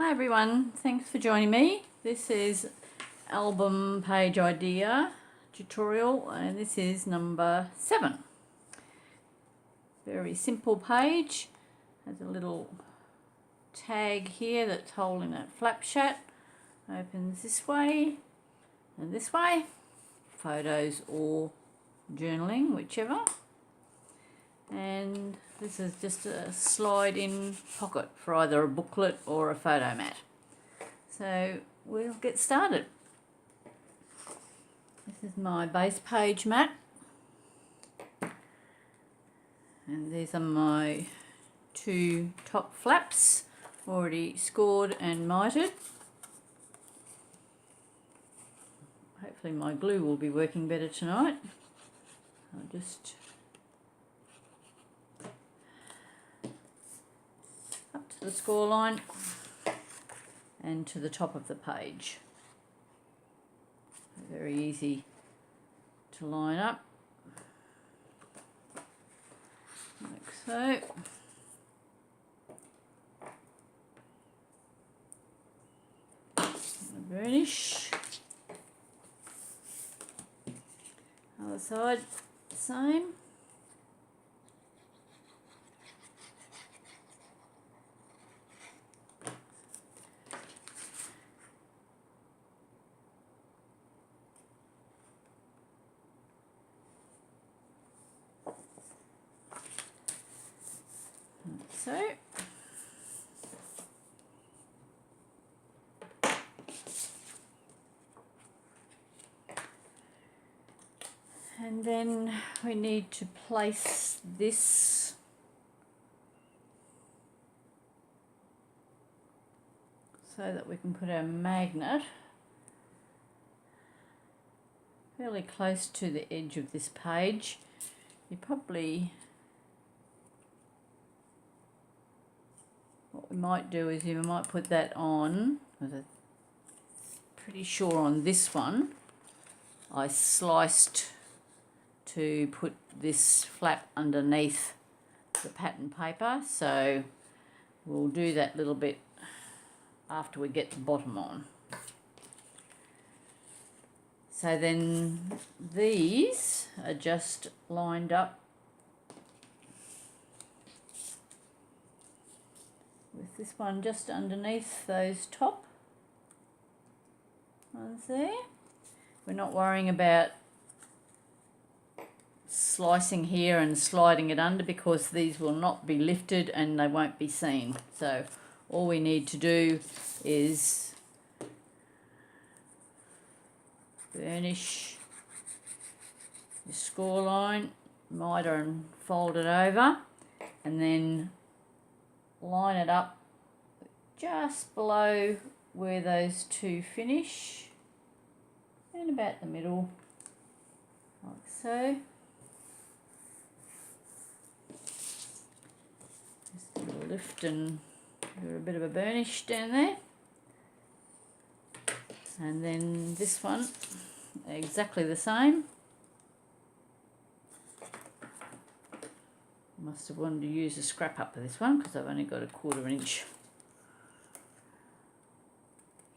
Hi everyone, thanks for joining me. This is album page idea tutorial and this is number 7. Very simple page. Has a little tag here that's holding a flap shat. Opens this way and this way. Photos or journaling, whichever. And this is just a slide-in pocket for either a booklet or a photo mat. So we'll get started. This is my base page mat. And these are my 2 top flaps, already scored and mitered. Hopefully my glue will be working better tonight. I'll just up to the score line and to the top of the page. Very easy to line up, like so. The burnish. Other side, same. So, and then we need to place this so that we can put our magnet fairly close to the edge of this page. What we might do is you might put that on, because I'm pretty sure on this one I sliced to put this flap underneath the pattern paper, so we'll do that little bit after we get the bottom on. So then these are just lined up with this one just underneath those top ones there. We're not worrying about slicing here and sliding it under because these will not be lifted and they won't be seen. So all we need to do is burnish the score line, mitre and fold it over, and then line it up just below where those 2 finish and about the middle, like so. Just lift and do a bit of a burnish down there. And then this one, exactly the same. Must have wanted to use a scrap up for this one because I've only got a 1/4 inch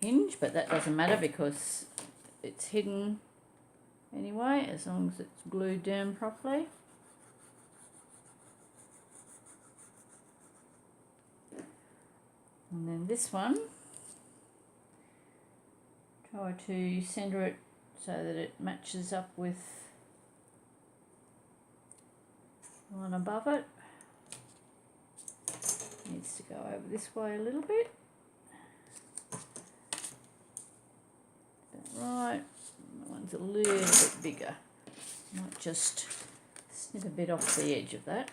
hinge, but that doesn't matter because it's hidden anyway, as long as it's glued down properly. And then this one, try to centre it so that it matches up with one above it. Needs to go over this way a little bit. That right. That one's a little bit bigger. Might just snip a bit off the edge of that.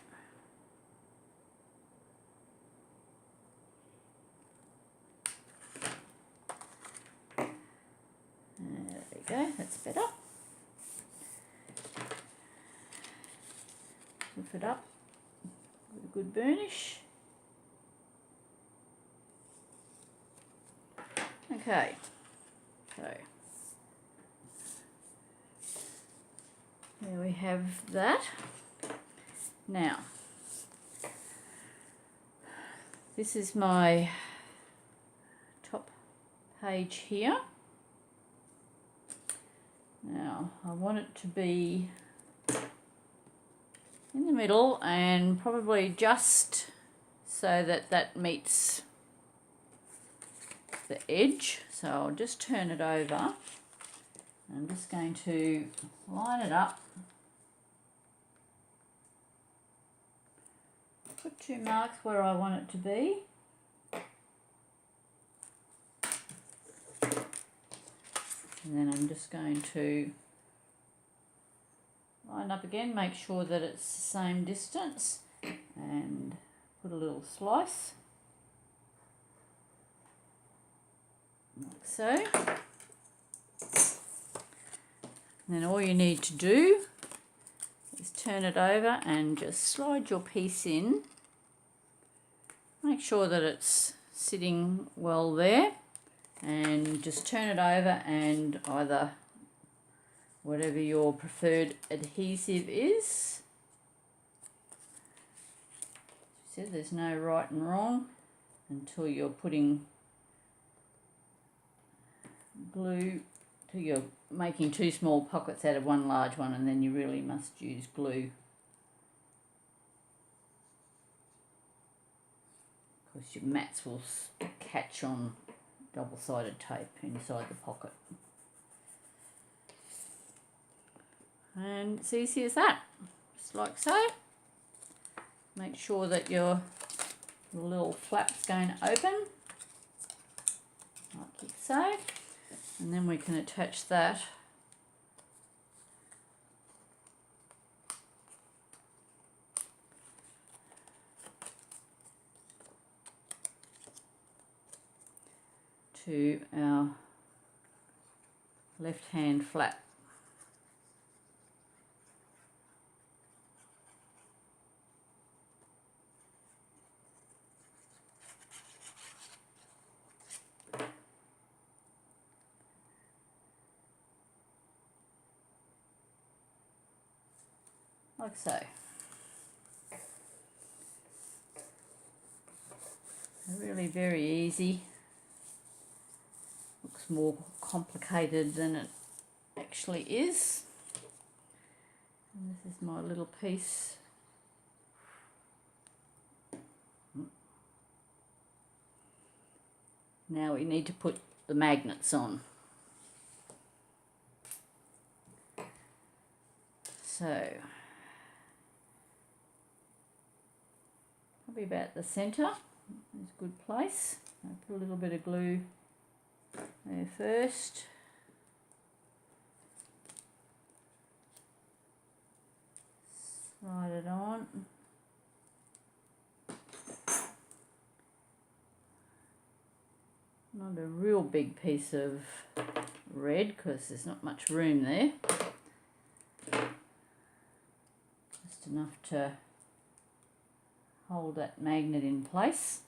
There we go, that's better. Lift it up with a good burnish. Okay, so there we have that. Now, this is my page here. Now I want it to be in the middle and probably just so that that meets the edge. So I'll just turn it over. I'm just going to line it up. Put 2 marks where I want it to be. And then I'm just going to line up again, make sure that it's the same distance, and put a little slice, like so. And then all you need to do is turn it over and just slide your piece in. Make sure that it's sitting well there, and just turn it over, and either whatever your preferred adhesive is. As I said, there's no right and wrong until you're putting glue, till you're making 2 small pockets out of 1 large one, and then you really must use glue. Of course your mats will catch on double-sided tape inside the pocket. And it's easy as that, just like so. Make sure that your little flap's going to open, like so. And then we can attach that to our left-hand flap. Like so. Really very easy. Looks more complicated than it actually is. And this is my little piece. Now we need to put the magnets on. So probably about the centre is a good place. I'll put a little bit of glue there first. Slide it on. Not a real big piece of red because there's not much room there. Just enough to hold that magnet in place.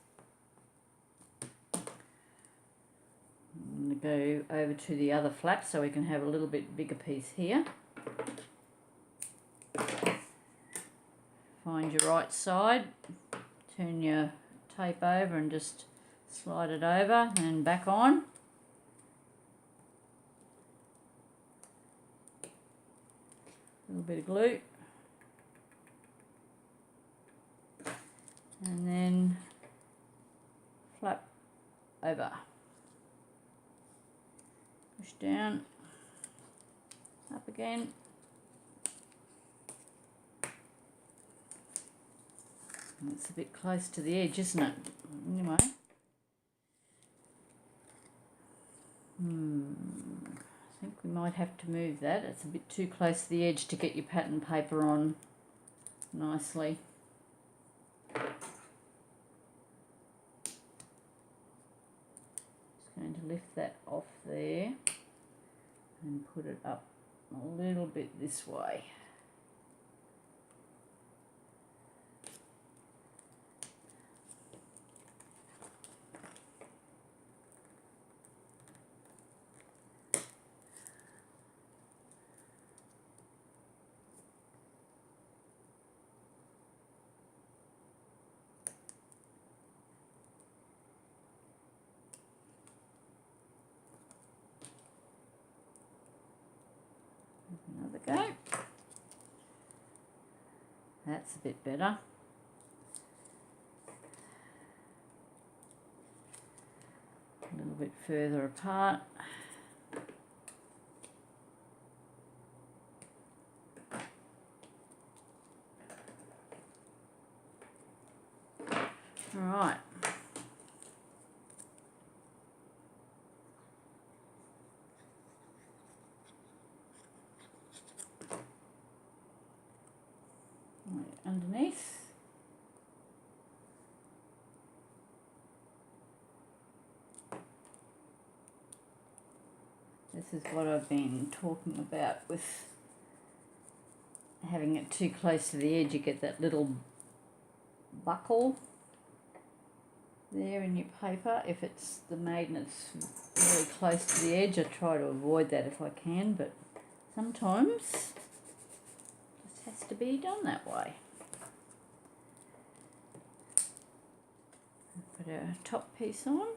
I'm going to go over to the other flap so we can have a little bit bigger piece here. Find your right side, turn your tape over and just slide it over and back on. A little bit of glue. And then flap over. Push down, up again. It's a bit close to the edge, isn't it? Anyway. I think we might have to move that. It's a bit too close to the edge to get your pattern paper on nicely. Going to lift that off there and put it up a little bit this way. That's a bit better. A little bit further apart. Right. Underneath. This is what I've been talking about with having it too close to the edge. You get that little buckle there in your paper. If it's the magnet's very close to the edge, I try to avoid that if I can, but sometimes it just has to be done that way. Put our top piece on.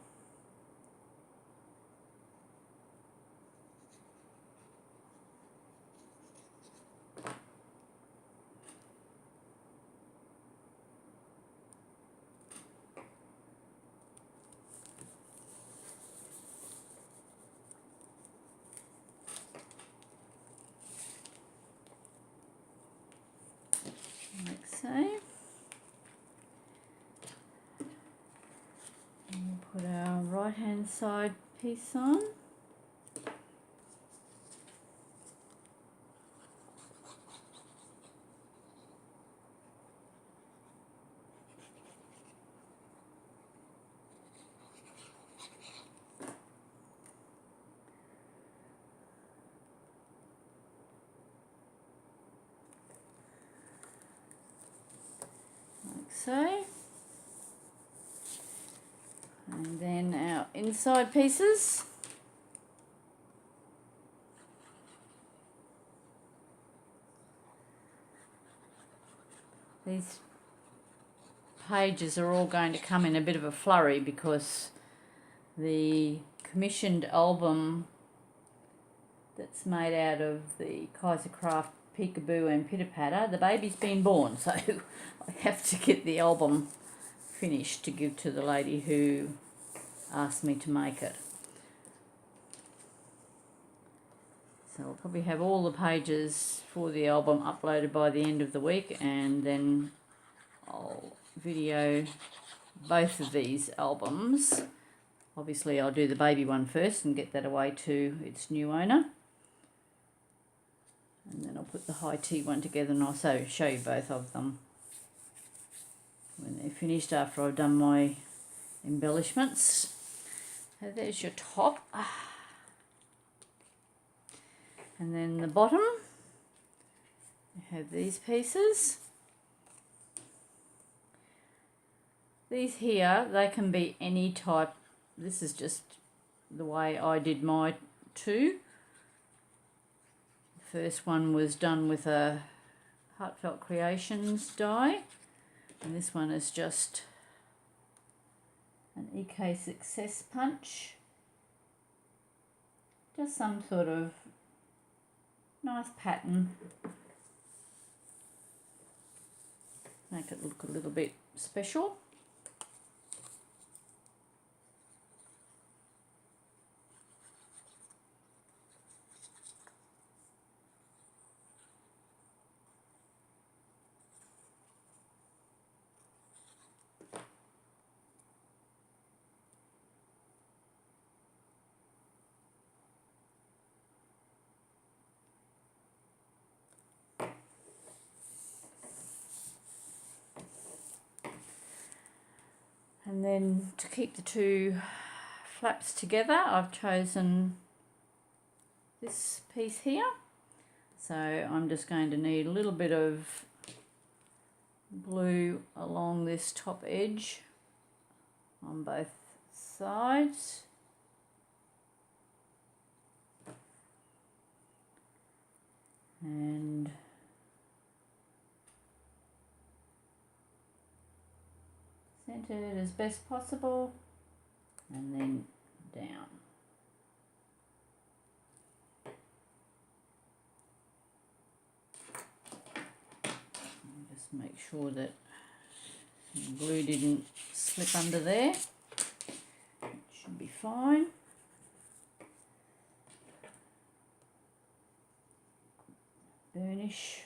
Like so. And we'll put our right hand side piece on. So, and then our inside pieces. These pages are all going to come in a bit of a flurry because the commissioned album that's made out of the Kaisercraft Peekaboo and Pitter Patter, the baby's been born, so I have to get the album finished to give to the lady who asked me to make it. So I'll probably have all the pages for the album uploaded by the end of the week, and then I'll video both of these albums. Obviously I'll do the baby one first and get that away to its new owner. And then I'll put the high tea one together, and I'll show you both of them when they're finished after I've done my embellishments. So there's your top. And then the bottom, you have these pieces. These here, they can be any type. This is just the way I did my two. First one was done with a Heartfelt Creations die, and this one is just an EK Success punch. Just some sort of nice pattern. Make it look a little bit special. And then to keep the two flaps together, I've chosen this piece here. So I'm just going to need a little bit of blue along this top edge on both sides. And center it as best possible, and then down. And just make sure that the glue didn't slip under there. It should be fine. Burnish.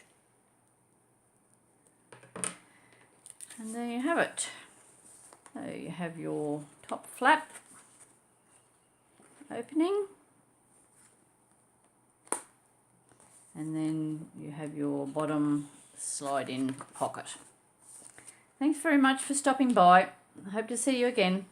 And there you have it. So you have your top flap opening, and then you have your bottom slide-in pocket. Thanks very much for stopping by. I hope to see you again.